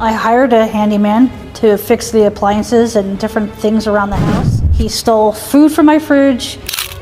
I hired a handyman to fix the appliances and different things around the house. He stole food from my fridge.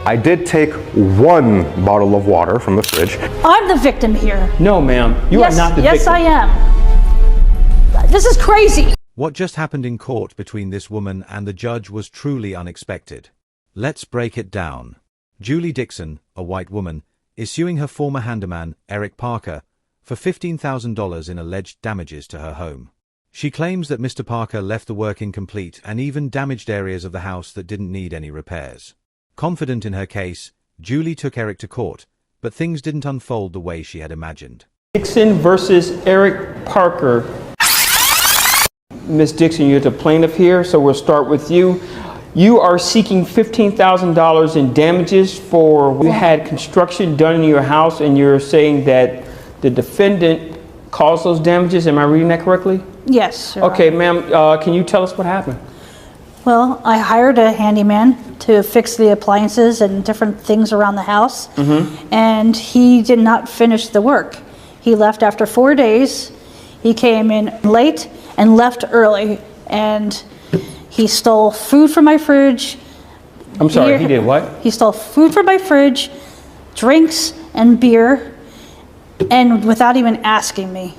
I did take one bottle of water from the fridge. I'm the victim here. No, ma'am. You are not the victim. Yes, I am. This is crazy. What just happened in court between this woman and the judge was truly unexpected. Let's break it down. Julie Dixon, a white woman, is suing her former handyman, Eric Parker, for $15,000 in alleged damages to her home. She claims that Mr. Parker left the work incomplete and even damaged areas of the house that didn't need any repairs. Confident in her case, Julie took Eric to court, but things didn't unfold the way she had imagined. Dixon versus Eric Parker. Ms. Dixon, you're the plaintiff here, so we'll start with you. You are seeking $15,000 in damages for you had construction done in your house, and you're saying that the defendant caused those damages. Am I reading that correctly? Yes. Okay, ma'am, can you tell us what happened? Well, I hired a handyman to fix the appliances and different things around the house, and he did not finish the work. He left after 4 days. He came in late and left early, and he stole food from my fridge. I'm sorry, he did what? He stole food from my fridge, drinks and beer, and without even asking me.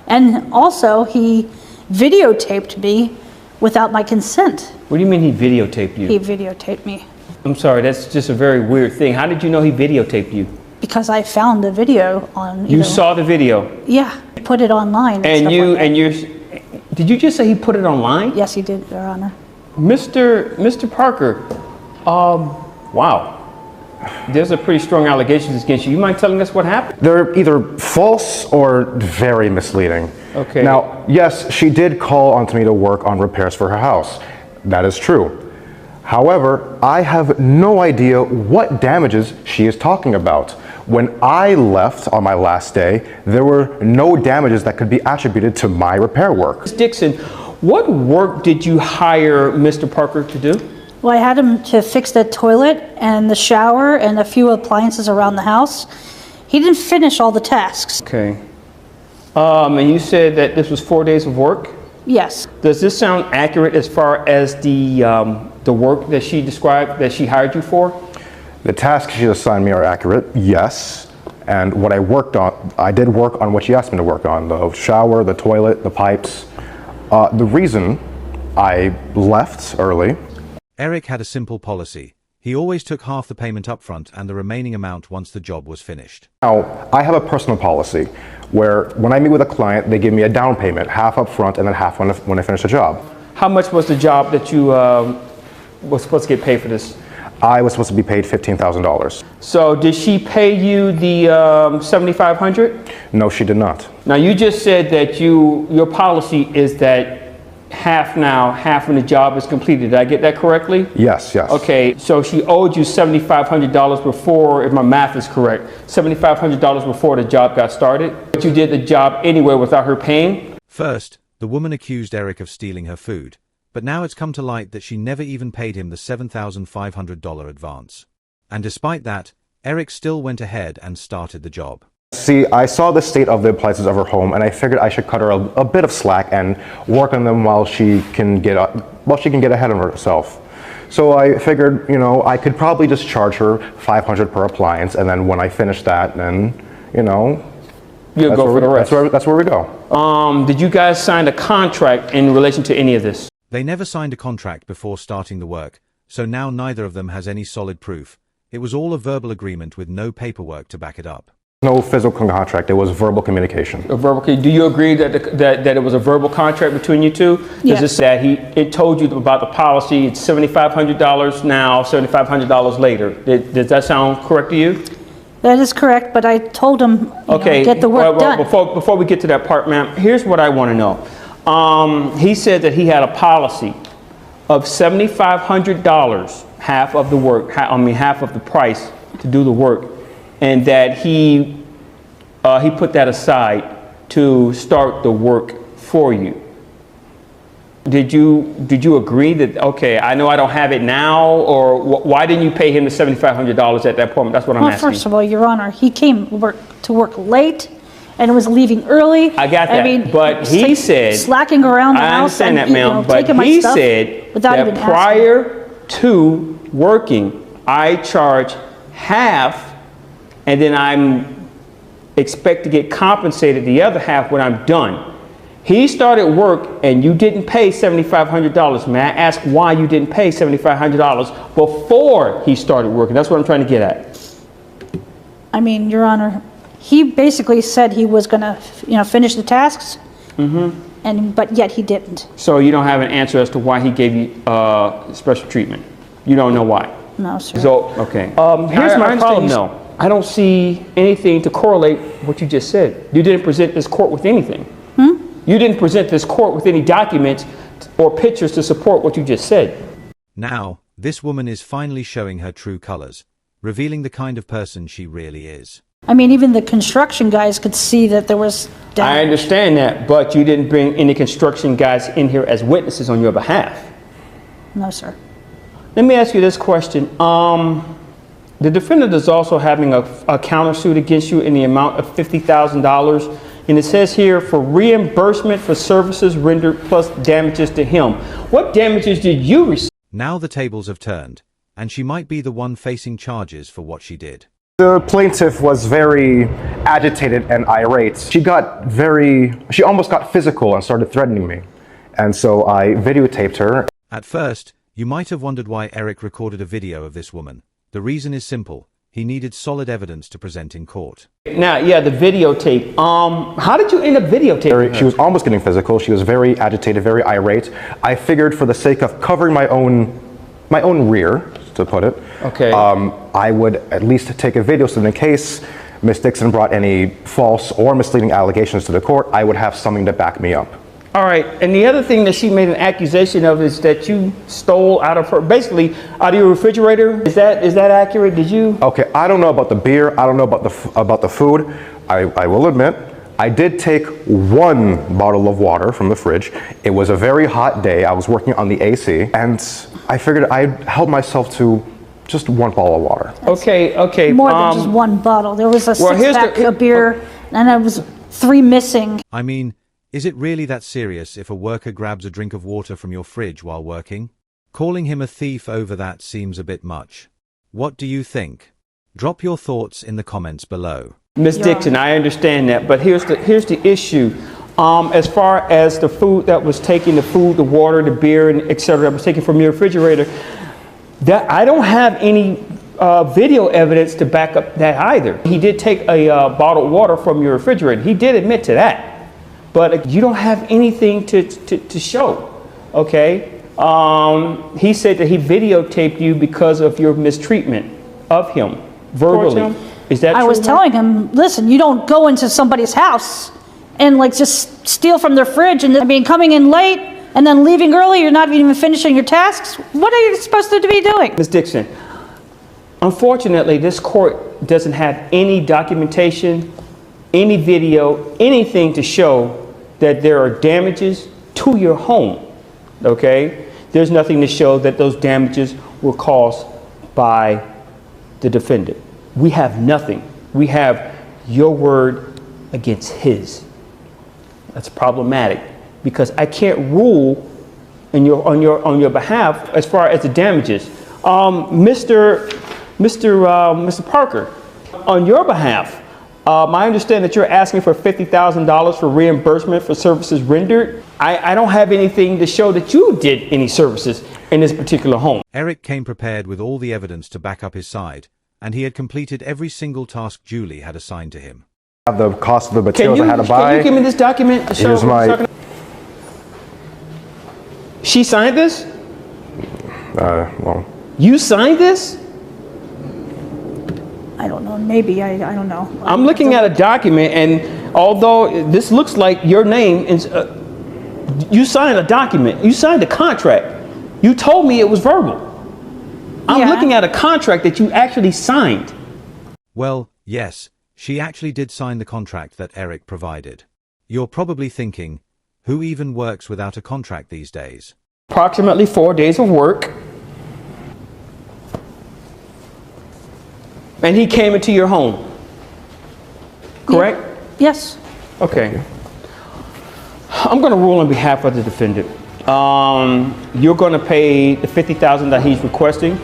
And also, he videotaped me without my consent. What do you mean he videotaped you? He videotaped me. I'm sorry, that's just a very weird thing. How did you know he videotaped you? Because I found the video on. You saw the video? Yeah, put it online. And did you just say he put it online? Yes, he did, Your Honor. Mr. Parker, wow. There's a pretty strong allegations against you. You mind telling us what happened? They're either false or very misleading. Okay. Now, yes, she did call onto me to work on repairs for her house. That is true. However, I have no idea what damages she is talking about. When I left on my last day, there were no damages that could be attributed to my repair work. Ms. Dixon, what work did you hire Mr. Parker to do? Well, I had him to fix the toilet and the shower and a few appliances around the house. He didn't finish all the tasks. Okay. And you said that this was 4 days of work? Yes. Does this sound accurate as far as the work that she described, that she hired you for? The tasks she assigned me are accurate, yes. And what I worked on, I did work on what she asked me to work on, the shower, the toilet, the pipes. The reason I left early. Eric had a simple policy. He always took half the payment up front and the remaining amount once the job was finished. Now, I have a personal policy where when I meet with a client, they give me a down payment, half up front and then half when I finish the job. How much was the job that you was supposed to get paid for this? I was supposed to be paid $15,000. So did she pay you the $7,500? No, she did not. Now you just said that your policy is that half now, half when the job is completed. Did I get that correctly? Yes, yes. Okay, so she owed you $7,500 before, if my math is correct, $7,500 before the job got started, but you did the job anyway without her paying? First, the woman accused Eric of stealing her food, but now it's come to light that she never even paid him the $7,500 advance. And despite that, Eric still went ahead and started the job. See, I saw the state of the appliances of her home, and I figured I should cut her a bit of slack and work on them while she can get ahead of herself. So I figured, I could probably just charge her $500 per appliance, and then when I finish that, then, you'll go for the rest. That's where we go. Did you guys sign a contract in relation to any of this? They never signed a contract before starting the work, so now neither of them has any solid proof. It was all a verbal agreement with no paperwork to back it up. No physical contract, it was verbal communication. Do you agree that it was a verbal contract between you two? Yes. Does it say it told you about the policy, it's $7,500 now, $7,500 later? Does that sound correct to you? That is correct, but I told him, get the work done. Before we get to that part, ma'am, here's what I want to know. He said that he had a policy of $7,500, half of the work, half of the price to do the work, and that he put that aside to start the work for you. Did you agree that, okay, I know I don't have it now, or why didn't you pay him the $7,500 at that point? That's what I'm asking. Well, first of all, Your Honor, he came to work late and was leaving early. I got that, but he like said, slacking around the I house understand and that, ma'am, but taking my he stuff said without that even asking. prior to working, I charge half, and then I'm expect to get compensated the other half when I'm done. He started work and you didn't pay $7,500. May I ask why you didn't pay $7,500 before he started working? That's what I'm trying to get at. I mean, Your Honor, he basically said he was going to, finish the tasks, but yet he didn't. So you don't have an answer as to why he gave you special treatment? You don't know why? No, sir. So, okay. Here's my problem, though. I don't see anything to correlate what you just said. You didn't present this court with anything. You didn't present this court with any documents or pictures to support what you just said. Now, this woman is finally showing her true colors, revealing the kind of person she really is. I mean, even the construction guys could see that there was damage. I understand that, but you didn't bring any construction guys in here as witnesses on your behalf. No, sir. Let me ask you this question. The defendant is also having a countersuit against you in the amount of $50,000. And it says here for reimbursement for services rendered plus damages to him. What damages did you receive? Now the tables have turned, and she might be the one facing charges for what she did. The plaintiff was very agitated and irate. She almost got physical and started threatening me. And so I videotaped her. At first, you might have wondered why Eric recorded a video of this woman. The reason is simple. He needed solid evidence to present in court. Now, yeah, the videotape. How did you end up videotaping her? She was almost getting physical. She was very agitated, very irate. I figured for the sake of covering my own rear, to put it, okay. I would at least take a video so in case Ms. Dixon brought any false or misleading allegations to the court, I would have something to back me up. All right, and the other thing that she made an accusation of is that you stole out of her, basically out of your refrigerator. Is that accurate? Did you? Okay, I don't know about the beer. I don't know about the food. I will admit, I did take one bottle of water from the fridge. It was a very hot day. I was working on the AC, and I figured I'd help myself to just one bottle of water. Okay. More than just one bottle. There was a six-pack of beer, and there was 3 missing. I mean, is it really that serious if a worker grabs a drink of water from your fridge while working? Calling him a thief over that seems a bit much. What do you think? Drop your thoughts in the comments below. Ms. Dixon, I understand that, but here's the issue. As far as the food that was taken, the food, the water, the beer, and etc. that was taken from your refrigerator, that I don't have any video evidence to back up that either. He did take a bottled water from your refrigerator. He did admit to that. But you don't have anything to show, okay? He said that he videotaped you because of your mistreatment of him verbally. Is that true? I was telling him, listen, you don't go into somebody's house and just steal from their fridge and coming in late and then leaving early, you're not even finishing your tasks. What are you supposed to be doing? Ms. Dixon, unfortunately, this court doesn't have any documentation, any video, anything to show that there are damages to your home, okay? There's nothing to show that those damages were caused by the defendant. We have nothing. We have your word against his. That's problematic because I can't rule on your behalf as far as the damages. Mr. Parker, on your behalf, I understand that you're asking for $50,000 for reimbursement for services rendered. I don't have anything to show that you did any services in this particular home. Eric came prepared with all the evidence to back up his side, and he had completed every single task Julie had assigned to him. The cost of the materials I had to buy. Can you give me this document to show? Here's my... She signed this? Well... You signed this? I don't know, maybe, I don't know. I'm looking at a document, and although this looks like your name, you signed a document, you signed a contract. You told me it was verbal. I'm looking at a contract that you actually signed. Well, yes, she actually did sign the contract that Eric provided. You're probably thinking, who even works without a contract these days? Approximately 4 days of work. And he came into your home, correct? Yes. Okay. I'm going to rule on behalf of the defendant. You're going to pay the $50,000 that he's requesting.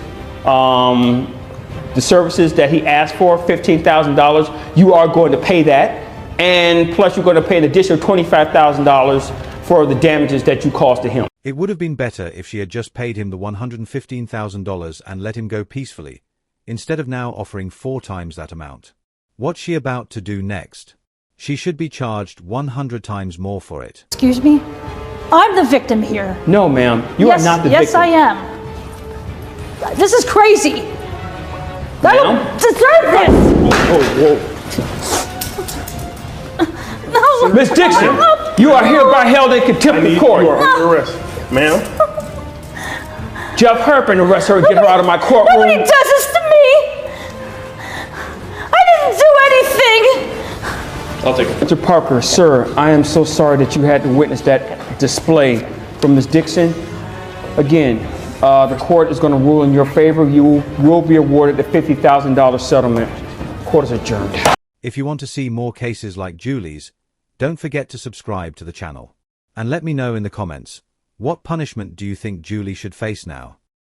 The services that he asked for, $15,000, you are going to pay that. And plus you're going to pay an additional $25,000 for the damages that you caused to him. It would have been better if she had just paid him the $115,000 and let him go peacefully, instead of now offering 4 times that amount. What's she about to do next? She should be charged 100 times more for it. Excuse me? I'm the victim here. No, ma'am, you are not the yes, victim. I am. This is crazy. I don't Ma'am? deserve this. Whoa. No. Miss Dixon, you are hereby held in contempt of court. You are under arrest, ma'am. Jeff Herpin, arrest her and get her out of my courtroom. Nobody does this to me. I didn't do anything. I'll take it. Mr. Parker, sir, I am so sorry that you had to witness that display from Ms. Dixon. Again, the court is going to rule in your favor. You will be awarded the $50,000 settlement. Court is adjourned. If you want to see more cases like Julie's, don't forget to subscribe to the channel. And let me know in the comments, what punishment do you think Julie should face now?